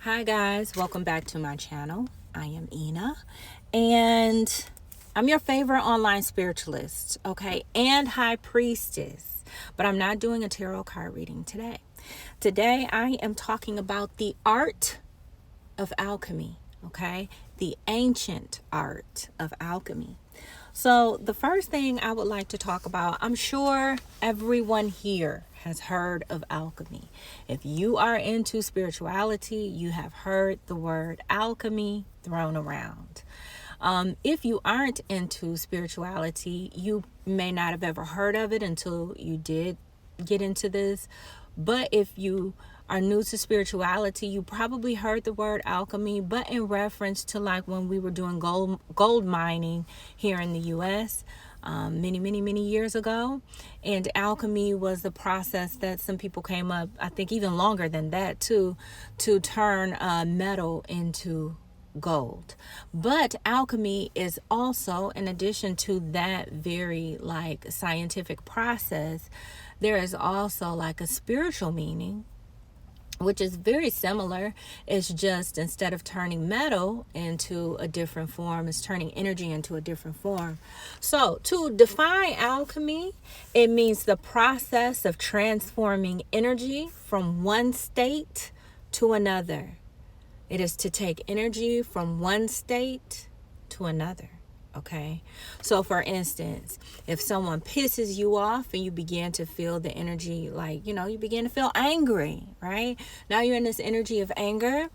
Hi guys, welcome back to my channel. I am Ina and I'm your favorite online spiritualist, okay, and high priestess. But I'm not doing a tarot card reading today. Today I am talking about the art of alchemy, okay? The ancient art of alchemy. So the first thing I would like to talk about, I'm sure everyone here has heard of alchemy. If you are into spirituality, you have heard the word alchemy thrown around. If you aren't into spirituality, you may not have ever heard of it until you did get into this. But if you are new to spirituality, you probably heard the word alchemy, but in reference to like when we were doing gold mining here in the U.S. Many years ago. And alchemy was the process that some people came up, I think even longer than that too, to turn metal into gold. But alchemy is also, in addition to that very like scientific process, there is also like a spiritual meaning, which is very similar. It's just instead of turning metal into a different form, it's turning energy into a different form. So to define alchemy, it means the process of transforming energy from one state to another. It is to take energy from one state to another. Okay. So for instance, if someone pisses you off and you begin to feel the energy, like, you begin to feel angry, right? Now you're in this energy of anger.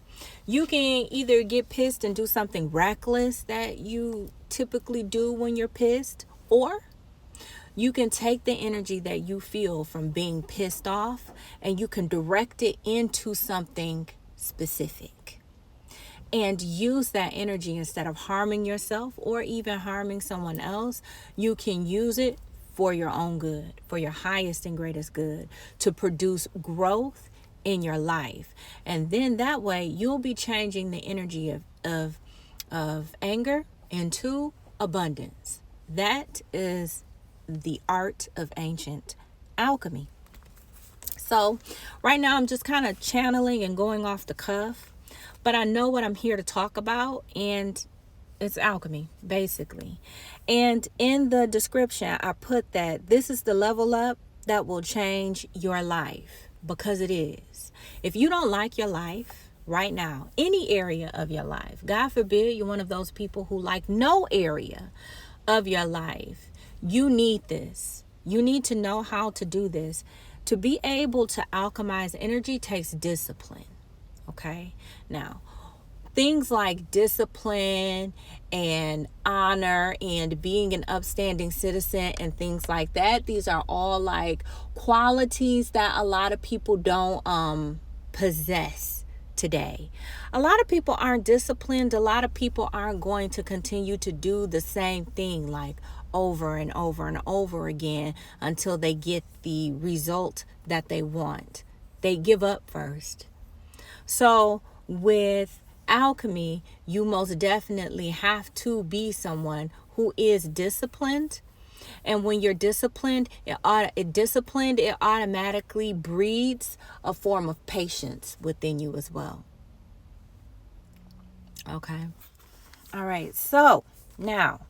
You can either get pissed and do something reckless that you typically do when you're pissed, or you can take the energy that you feel from being pissed off and you can direct it into something specific. And use that energy instead of harming yourself or even harming someone else. You can use it for your own good, for your highest and greatest good, to produce growth in your life. And then that way you'll be changing the energy of anger into abundance. That is the art of ancient alchemy. So right now I'm just kind of channeling and going off the cuff. But I know what I'm here to talk about, and it's alchemy, basically. And in the description, I put that this is the level up that will change your life, because it is. If you don't like your life right now, any area of your life, God forbid you're one of those people who like no area of your life, you need this. You need to know how to do this. To be able to alchemize energy takes discipline. Okay. Now, things like discipline and honor and being an upstanding citizen and things like that, these are all like qualities that a lot of people don't possess today. A lot of people aren't disciplined. A lot of people aren't going to continue to do the same thing like over and over and over again until they get the result that they want. They give up first. So with alchemy, you most definitely have to be someone who is disciplined. And when you're disciplined, it automatically breeds a form of patience within you as well. Okay. All right. So now,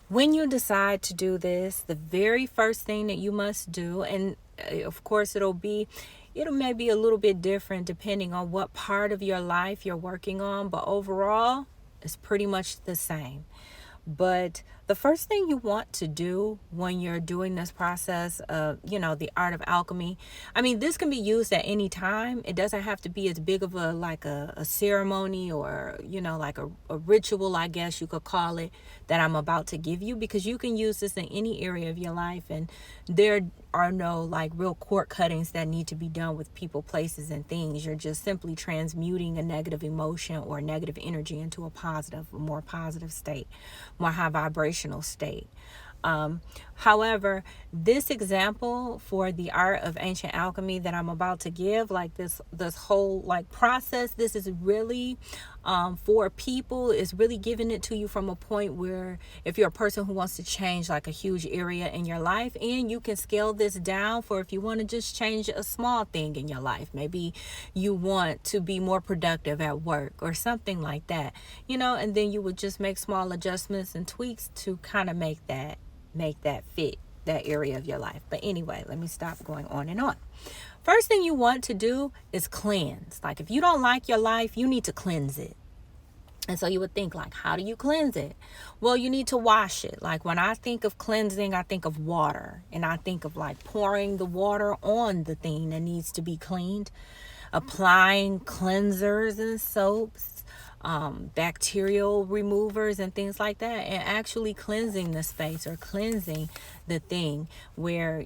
when you decide to do this, the very first thing that you must do, and of course it may be a little bit different depending on what part of your life you're working on, but overall it's pretty much the same. But the first thing you want to do when you're doing this process of, the art of alchemy, I mean, this can be used at any time. It doesn't have to be as big of a ceremony or, like a ritual, I guess you could call it, that I'm about to give you, because you can use this in any area of your life. And there are no like real cord cuttings that need to be done with people, places, and things. You're just simply transmuting a negative emotion or negative energy into a more positive state, more high vibrational state. However, this example for the art of ancient alchemy that I'm about to give, like this whole like process, this is really for people, is really giving it to you from a point where if you're a person who wants to change like a huge area in your life, and you can scale this down for if you want to just change a small thing in your life. Maybe you want to be more productive at work or something like that, and then you would just make small adjustments and tweaks to kind of make that fit that area of your life. But anyway, let me stop going on and on. First thing you want to do is cleanse. Like if you don't like your life, you need to cleanse it. And so you would think, like, how do you cleanse it? Well, you need to wash it. Like when I think of cleansing, I think of water, and I think of like pouring the water on the thing that needs to be cleaned, applying cleansers and soaps, bacterial removers and things like that, and actually cleansing the space or cleansing the thing where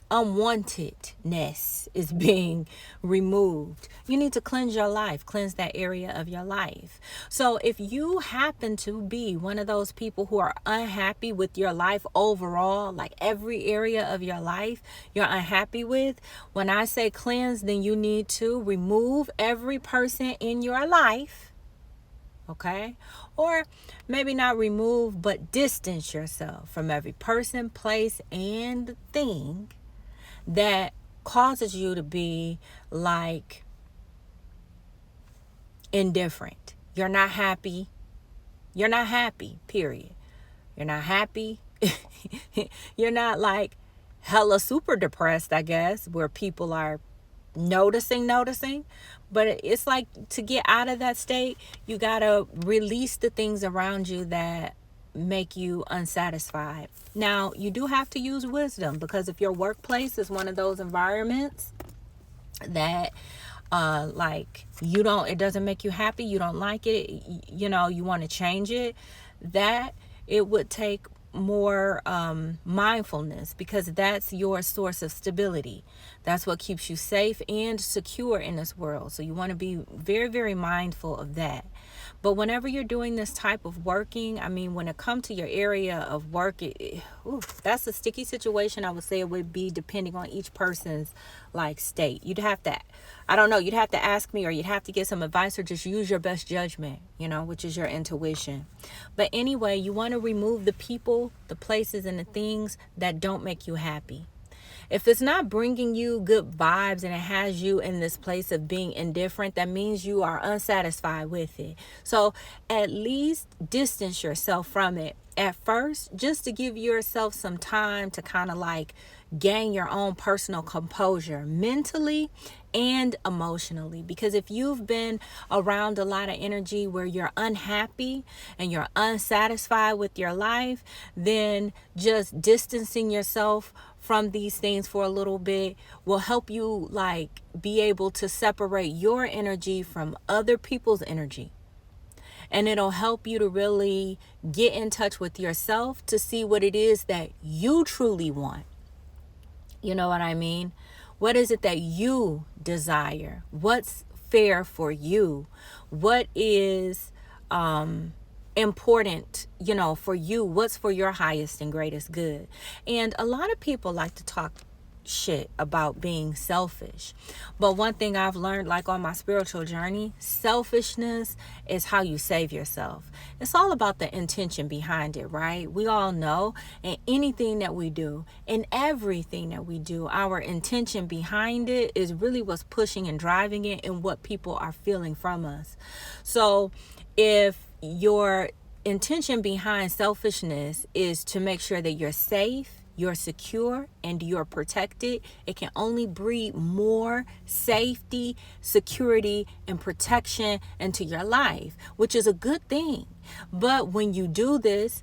unwantedness is being removed. You need to cleanse your life, cleanse that area of your life. So if you happen to be one of those people who are unhappy with your life overall, like every area of your life you're unhappy with, when I say cleanse, then you need to remove every person in your life. Okay? Or maybe not remove, but distance yourself from every person, place, and thing that causes you to be like indifferent. You're not happy. You're not happy, period. You're not happy. You're not like hella super depressed, I guess, where people are noticing. But it's like, to get out of that state, you gotta release the things around you that make you unsatisfied. Now, you do have to use wisdom, because if your workplace is one of those environments that it doesn't make you happy, you don't like it, you want to change it, that it would take more mindfulness, because that's your source of stability. That's what keeps you safe and secure in this world. So you want to be very, very mindful of that. But whenever you're doing this type of working, when it comes to your area of work, that's a sticky situation. I would say it would be depending on each person's state. You'd have to ask me, or you'd have to get some advice, or just use your best judgment, which is your intuition. But anyway, you want to remove the people, the places, and the things that don't make you happy. If it's not bringing you good vibes and it has you in this place of being indifferent, that means you are unsatisfied with it. So at least distance yourself from it at first, just to give yourself some time to kind of gain your own personal composure mentally and emotionally. Because if you've been around a lot of energy where you're unhappy and you're unsatisfied with your life, then just distancing yourself from these things for a little bit will help you be able to separate your energy from other people's energy. And it'll help you to really get in touch with yourself to see what it is that you truly want. You know what I mean? What is it that you desire? What's fair for you? What is important, for you? What's for your highest and greatest good? And a lot of people like to talk shit about being selfish, but one thing I've learned on my spiritual journey, selfishness is how you save yourself. It's all about the intention behind it, right? We all know in anything that we do, in everything that we do, our intention behind it is really what's pushing and driving it, and what people are feeling from us. So if your intention behind selfishness is to make sure that you're safe, you're secure, and you're protected, it can only breed more safety, security, and protection into your life, which is a good thing. But when you do this,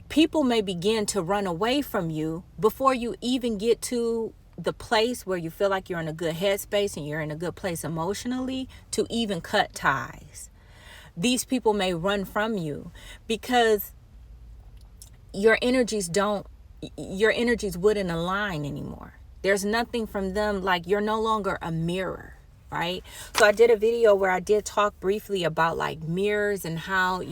people may begin to run away from you before you even get to the place where you feel like you're in a good headspace and you're in a good place emotionally to even cut ties. These people may run from you because your energies wouldn't align anymore. There's nothing from them, you're no longer a mirror. right? So I did a video where I did talk briefly about like mirrors and how,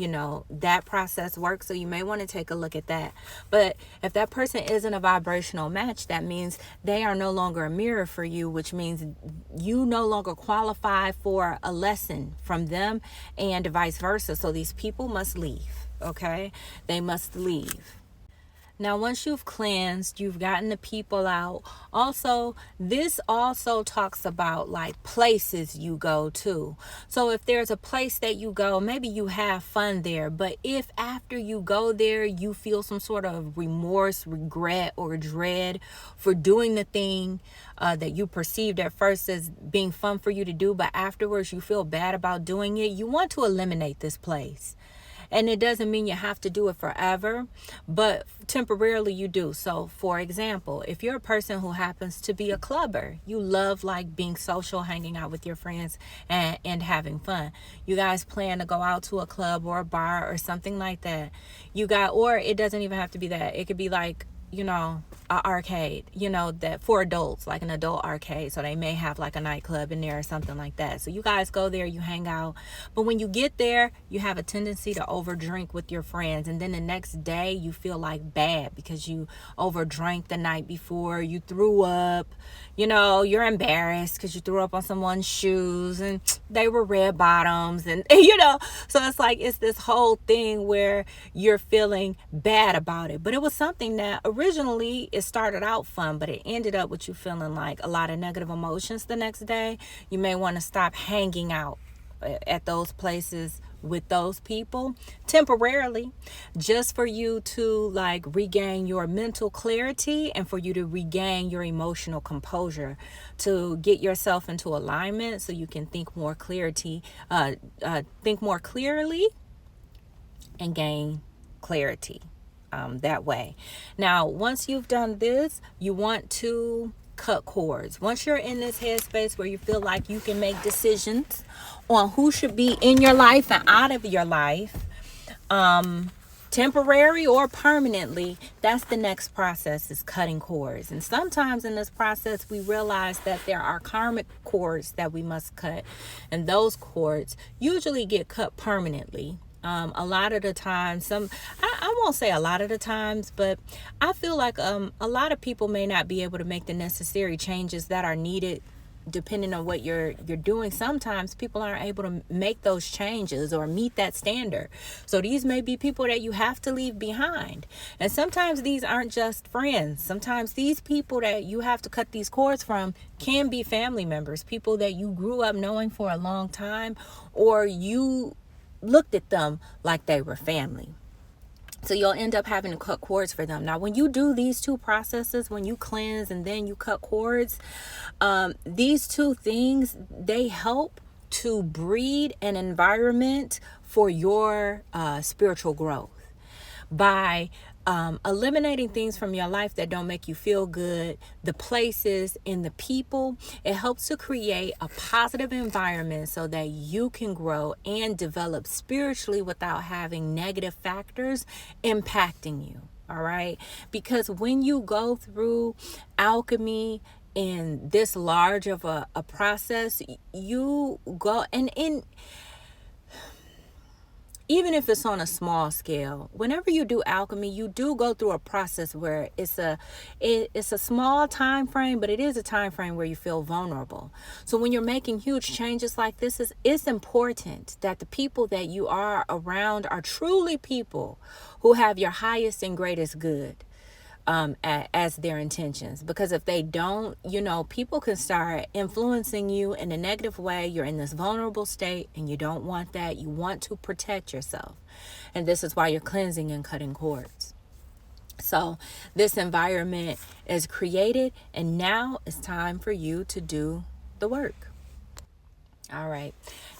that process works. So you may want to take a look at that. But if that person isn't a vibrational match, that means they are no longer a mirror for you, which means you no longer qualify for a lesson from them, and vice versa. So these people must leave, okay? They must leave. Now, once you've cleansed, you've gotten the people out. Also, this also talks about like places you go to. So if there's a place that you go, maybe you have fun there. But if after you go there, you feel some sort of remorse, regret, or dread for doing the thing that you perceived at first as being fun for you to do, but afterwards you feel bad about doing it, you want to eliminate this place. And it doesn't mean you have to do it forever, but temporarily you do. So for example, if you're a person who happens to be a clubber, you love like being social, hanging out with your friends and having fun. You guys plan to go out to a club or a bar or something like that. Or it doesn't even have to be that. It could be like, an arcade, that for adults, like an adult arcade. So they may have like a nightclub in there or something like that. So you guys go there, you hang out. But when you get there, you have a tendency to overdrink with your friends. And then the next day you feel like bad because you overdrank the night before. You threw up, you're embarrassed because you threw up on someone's shoes and they were red bottoms. And, so it's like, it's this whole thing where you're feeling bad about it. But it was something that originally it started out fun, but it ended up with you feeling like a lot of negative emotions the next day. You may want to stop hanging out at those places with those people temporarily, just for you to like regain your mental clarity and for you to regain your emotional composure, to get yourself into alignment so you can think more clearly and gain clarity that way. Now, once you've done this, you want to cut cords. Once you're in this headspace where you feel like you can make decisions on who should be in your life and out of your life, temporary or permanently, that's the next process, is cutting cords. And sometimes in this process we realize that there are karmic cords that we must cut, and those cords usually get cut permanently. A lot of the times, I won't say a lot of the times, but I feel like a lot of people may not be able to make the necessary changes that are needed depending on what you're doing. Sometimes people aren't able to make those changes or meet that standard. So these may be people that you have to leave behind. And sometimes these aren't just friends. Sometimes these people that you have to cut these cords from can be family members, people that you grew up knowing for a long time, or you looked at them like they were family. So you'll end up having to cut cords for them. Now, when you do these two processes, when you cleanse and then you cut cords, these two things, they help to breed an environment for your spiritual growth. By eliminating things from your life that don't make you feel good, the places and the people, it helps to create a positive environment so that you can grow and develop spiritually without having negative factors impacting you. All right, because when you go through alchemy in this large of a process, you go and even if it's on a small scale, whenever you do alchemy, you do go through a process where it's a small time frame, but it is a time frame where you feel vulnerable. So when you're making huge changes like this, it's important that the people that you are around are truly people who have your highest and greatest good as their intentions. Because if they don't, people can start influencing you in a negative way. You're in this vulnerable state and you don't want that. You want to protect yourself. And this is why you're cleansing and cutting cords. So this environment is created, and now it's time for you to do the work. All right.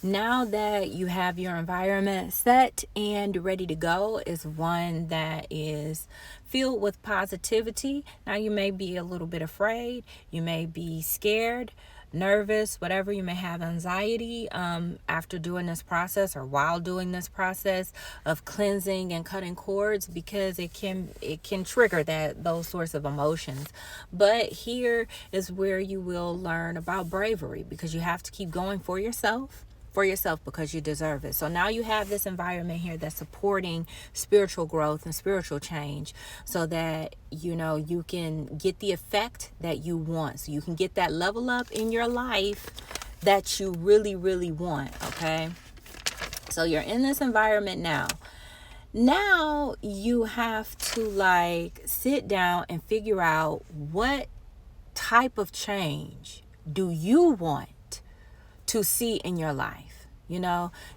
Now that you have your environment set and ready to go, is one that is filled with positivity. Now, you may be a little bit afraid. You may be scared. nervous, whatever, you may have anxiety after doing this process or while doing this process of cleansing and cutting cords, because it can trigger those sorts of emotions. But here is where you will learn about bravery, because you have to keep going for yourself because you deserve it. So now you have this environment here that's supporting spiritual growth and spiritual change, so that you can get the effect that you want, so you can get that level up in your life that you really, really want. Okay, so you're in this environment now you have to sit down and figure out, what type of change do you want to see in your life?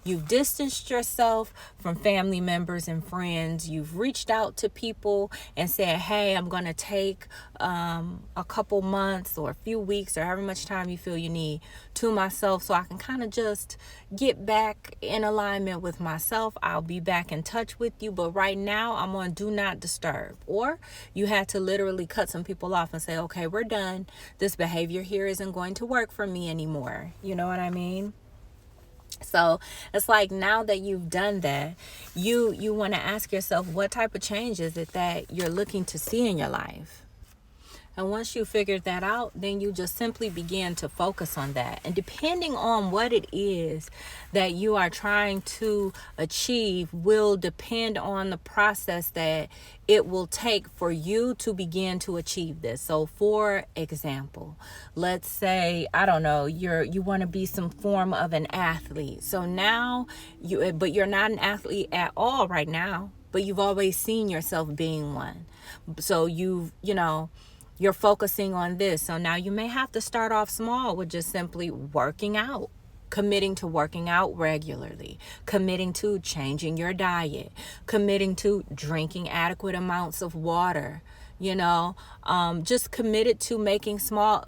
You've distanced yourself from family members and friends. You've reached out to people and said, hey, I'm going to take a couple months or a few weeks or however much time you feel you need to myself, so I can kind of just get back in alignment with myself. I'll be back in touch with you, but right now I'm on do not disturb. Or you had to literally cut some people off and say, okay, we're done. This behavior here isn't going to work for me anymore. You know what I mean? So it's like, now that you've done that, you want to ask yourself, what type of change is it that you're looking to see in your life? And once you figure that out, then you just simply begin to focus on that. And depending on what it is that you are trying to achieve will depend on the process that it will take for you to begin to achieve this. So for example, let's say, I don't know, you want to be some form of an athlete. So now but you're not an athlete at all right now, but you've always seen yourself being one. So you're focusing on this. So now you may have to start off small with just simply working out, committing to working out regularly, committing to changing your diet, committing to drinking adequate amounts of water, just committed to making small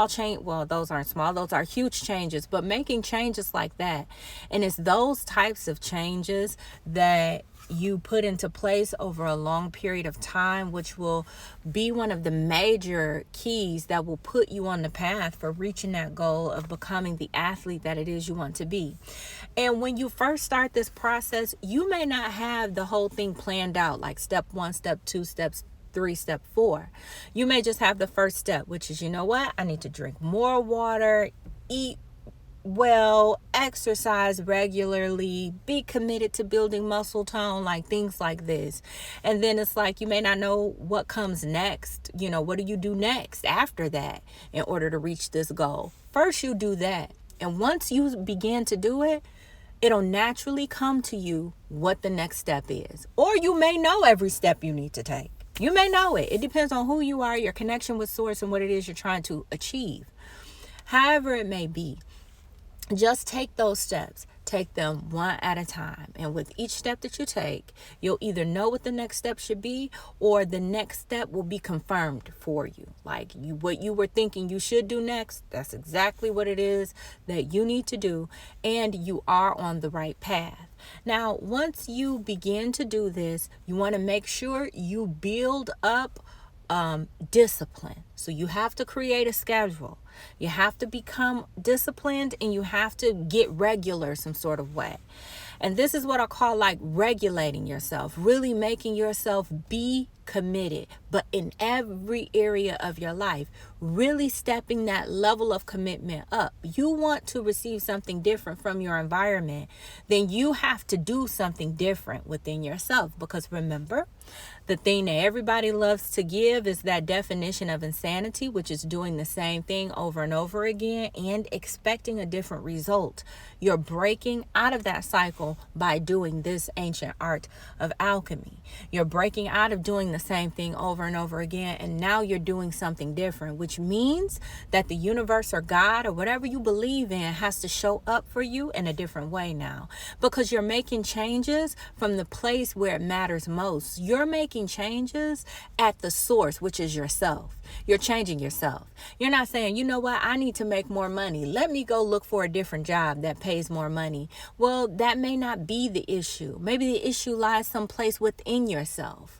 change. Well, those aren't small, those are huge changes, but making changes like that. And it's those types of changes that you put into place over a long period of time, which will be one of the major keys that will put you on the path for reaching that goal of becoming the athlete that it is you want to be. And when you first start this process, you may not have the whole thing planned out, like step 1, step 2, steps 3, step 4. You may just have the first step, which is, I need to drink more water, eat well, exercise regularly, be committed to building muscle tone, like things like this. And then it's like, you may not know what comes next. What do you do next after that in order to reach this goal? First, you do that. And once you begin to do it, it'll naturally come to you what the next step is. Or you may know every step you need to take. You may know it. It depends on who you are, your connection with source, and what it is you're trying to achieve. However it may be, just take those steps. Take them one at a time. And with each step that you take, you'll either know what the next step should be, or the next step will be confirmed for you. Like what you were thinking you should do next, that's exactly what it is that you need to do. And you are on the right path. Now, once you begin to do this, you want to make sure you build up discipline. So you have to create a schedule. You have to become disciplined, and you have to get regular some sort of way. And this is what I call regulating yourself, really making yourself be committed, but in every area of your life, really stepping that level of commitment up. You want to receive something different from your environment, then you have to do something different within yourself. Because remember, the thing that everybody loves to give is that definition of insanity, which is doing the same thing over and over again and expecting a different result. You're breaking out of that cycle by doing this ancient art of alchemy. You're breaking out of doing the same thing over and over again, and now you're doing something different, which means that the universe or God or whatever you believe in has to show up for you in a different way now, because you're making changes from the place where it matters most. You're making changes at the source, which is yourself. You're changing yourself. You're not saying, you know what, I need to make more money. Let me go look for a different job that pays more money. Well, that may not be the issue. Maybe the issue lies someplace within yourself.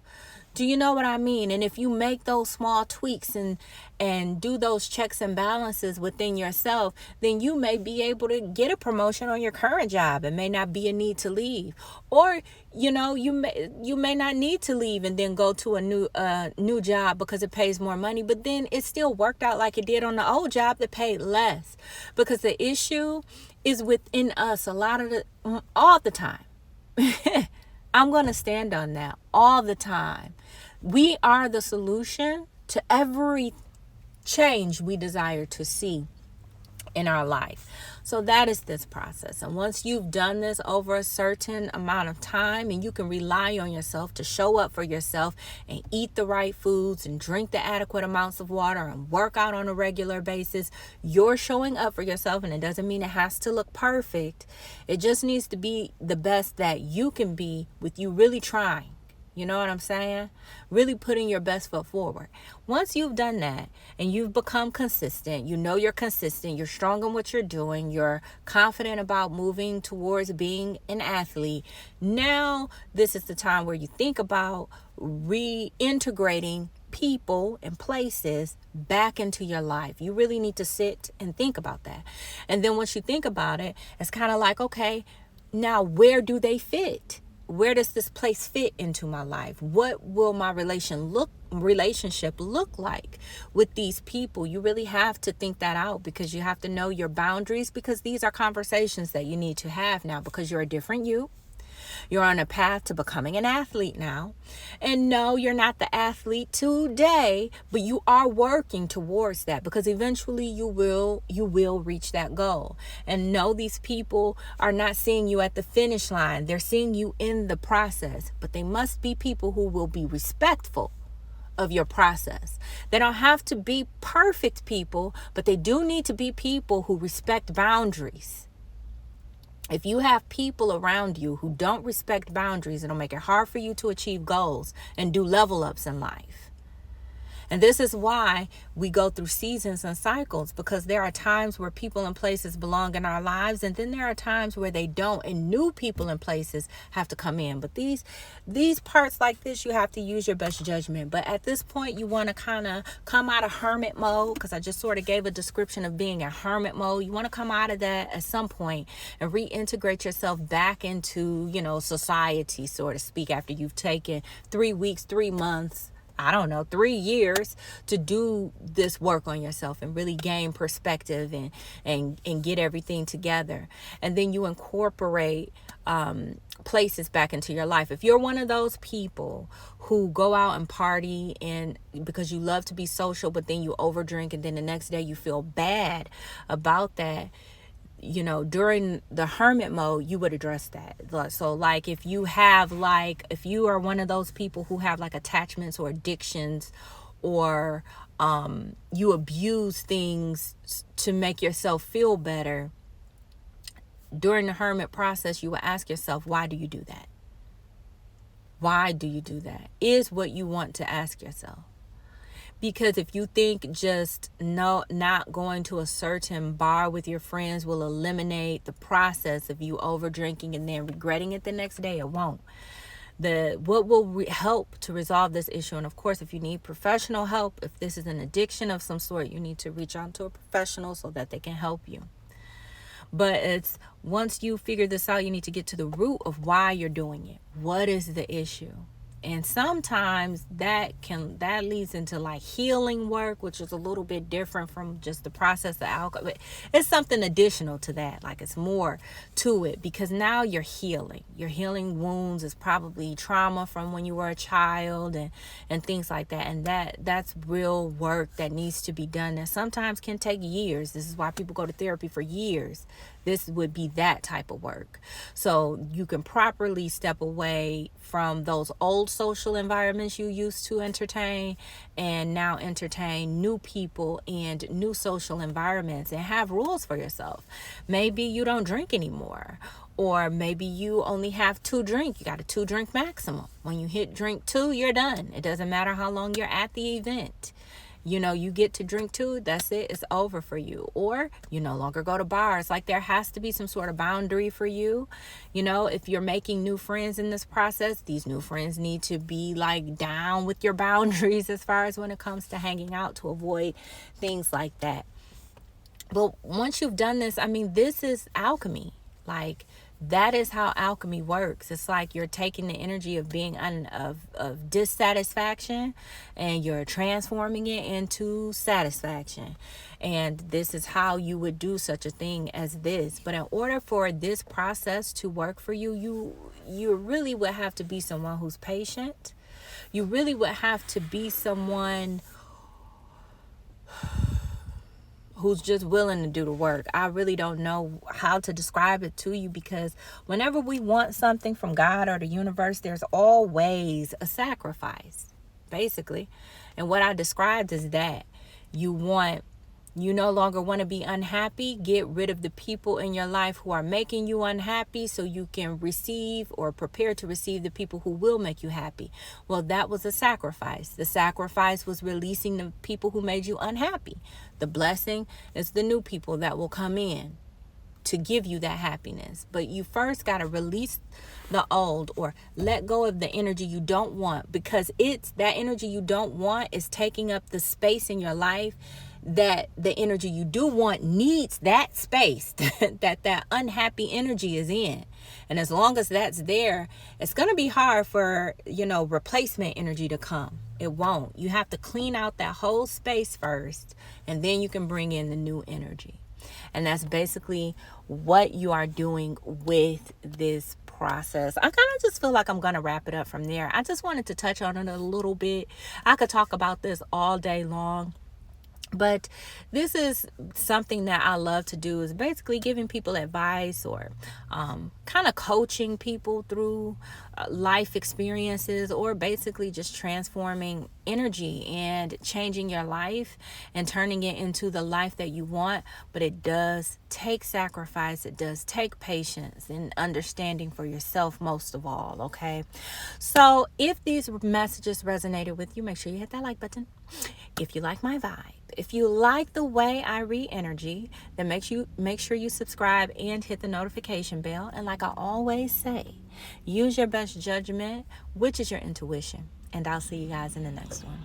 Do you know what I mean? And if you make those small tweaks and do those checks and balances within yourself, then you may be able to get a promotion on your current job. It may not be a need to leave. Or, you may not need to leave and then go to a new job because it pays more money, but then it still worked out like it did on the old job that paid less. Because the issue is within us all the time. I'm going to stand on that all the time. We are the solution to every change we desire to see in our life. So that is this process. And once you've done this over a certain amount of time, and you can rely on yourself to show up for yourself and eat the right foods and drink the adequate amounts of water and work out on a regular basis, you're showing up for yourself. And it doesn't mean it has to look perfect. It just needs to be the best that you can be with you really trying. You know what I'm saying? Really putting your best foot forward. Once you've done that and you've become consistent, you're consistent, you're strong in what you're doing, you're confident about moving towards being an athlete. Now, this is the time where you think about reintegrating people and places back into your life. You really need to sit and think about that. And then once you think about it, it's kind of like, okay, now where do they fit? Where does this place fit into my life? What will my relationship look like with these people? You really have to think that out, because you have to know your boundaries, because these are conversations that you need to have now, because you're a different you. You're on a path to becoming an athlete now. And no, you're not the athlete today, but you are working towards that, because eventually you will reach that goal. And no, these people are not seeing you at the finish line. They're seeing you in the process, but they must be people who will be respectful of your process. They don't have to be perfect people, but they do need to be people who respect boundaries. If you have people around you who don't respect boundaries, it'll make it hard for you to achieve goals and do level ups in life. And this is why we go through seasons and cycles, because there are times where people and places belong in our lives, and then there are times where they don't, and new people and places have to come in. But these parts like this, you have to use your best judgment. But at this point, you want to kind of come out of hermit mode, because I just sort of gave a description of being in hermit mode. You want to come out of that at some point and reintegrate yourself back into, society, so to speak, after you've taken 3 weeks, 3 months, 3 years to do this work on yourself and really gain perspective and get everything together. And then you incorporate places back into your life. If you're one of those people who go out and party and because you love to be social, but then you overdrink and then the next day you feel bad about that, during the hermit mode, you would address that. So like if you are one of those people who have like attachments or addictions, or you abuse things to make yourself feel better, during the hermit process, you will ask yourself, why do you do that? Why do you do that? Is what you want to ask yourself. Because if you think just not going to a certain bar with your friends will eliminate the process of you over drinking and then regretting it the next day, it won't. What will help to resolve this issue, and of course, if you need professional help, if this is an addiction of some sort, you need to reach out to a professional so that they can help you. But it's once you figure this out, you need to get to the root of why you're doing it. What is the issue? And sometimes that leads into like healing work, which is a little bit different from just the process of alcohol. But it's something additional to that. Like it's more to it, because now you're healing. You're healing wounds. It's probably trauma from when you were a child and things like that. And that's real work that needs to be done. That sometimes can take years. This is why people go to therapy for years. This would be that type of work. So you can properly step away from those old social environments you used to entertain and now entertain new people and new social environments and have rules for yourself. Maybe you don't drink anymore, or maybe you only have 2 drinks. You got a 2 drink maximum. When you hit drink 2, you're done. It doesn't matter how long you're at the event. you get to drink too, that's it, it's over for you. Or you no longer go to bars. Like, there has to be some sort of boundary for you. If you're making new friends in this process, these new friends need to be like down with your boundaries as far as when it comes to hanging out, to avoid things like that. But once you've done this, this is alchemy. Like, that is how alchemy works. It's like you're taking the energy of being of dissatisfaction, and you're transforming it into satisfaction. And this is how you would do such a thing as this. But in order for this process to work for you, you really would have to be someone who's patient. You really would have to be someone who's just willing to do the work. I really don't know how to describe it to you, because whenever we want something from God or the universe, there's always a sacrifice, basically. And what I described is that you no longer want to be unhappy. Get rid of the people in your life who are making you unhappy, so you can receive or prepare to receive the people who will make you happy. Well, that was a sacrifice. The sacrifice was releasing the people who made you unhappy. The blessing is the new people that will come in to give you that happiness. But you first got to release the old, or let go of the energy you don't want, because it's that energy you don't want is taking up the space in your life that the energy you do want needs, that space that unhappy energy is in. And as long as that's there, it's going to be hard for, replacement energy to come. It won't. You have to clean out that whole space first, and then you can bring in the new energy. And that's basically what you are doing with this process. I kind of just feel like I'm going to wrap it up from there. I just wanted to touch on it a little bit. I could talk about this all day long. But this is something that I love to do, is basically giving people advice, or kind of coaching people through life experiences, or basically just transforming energy and changing your life and turning it into the life that you want. But it does take sacrifice. It does take patience and understanding for yourself, most of all. Okay. So if these messages resonated with you, make sure you hit that like button. If you like my vibe, if you like the way I read energy, then make sure you subscribe and hit the notification bell. And like I always say, use your best judgment, which is your intuition. And I'll see you guys in the next one.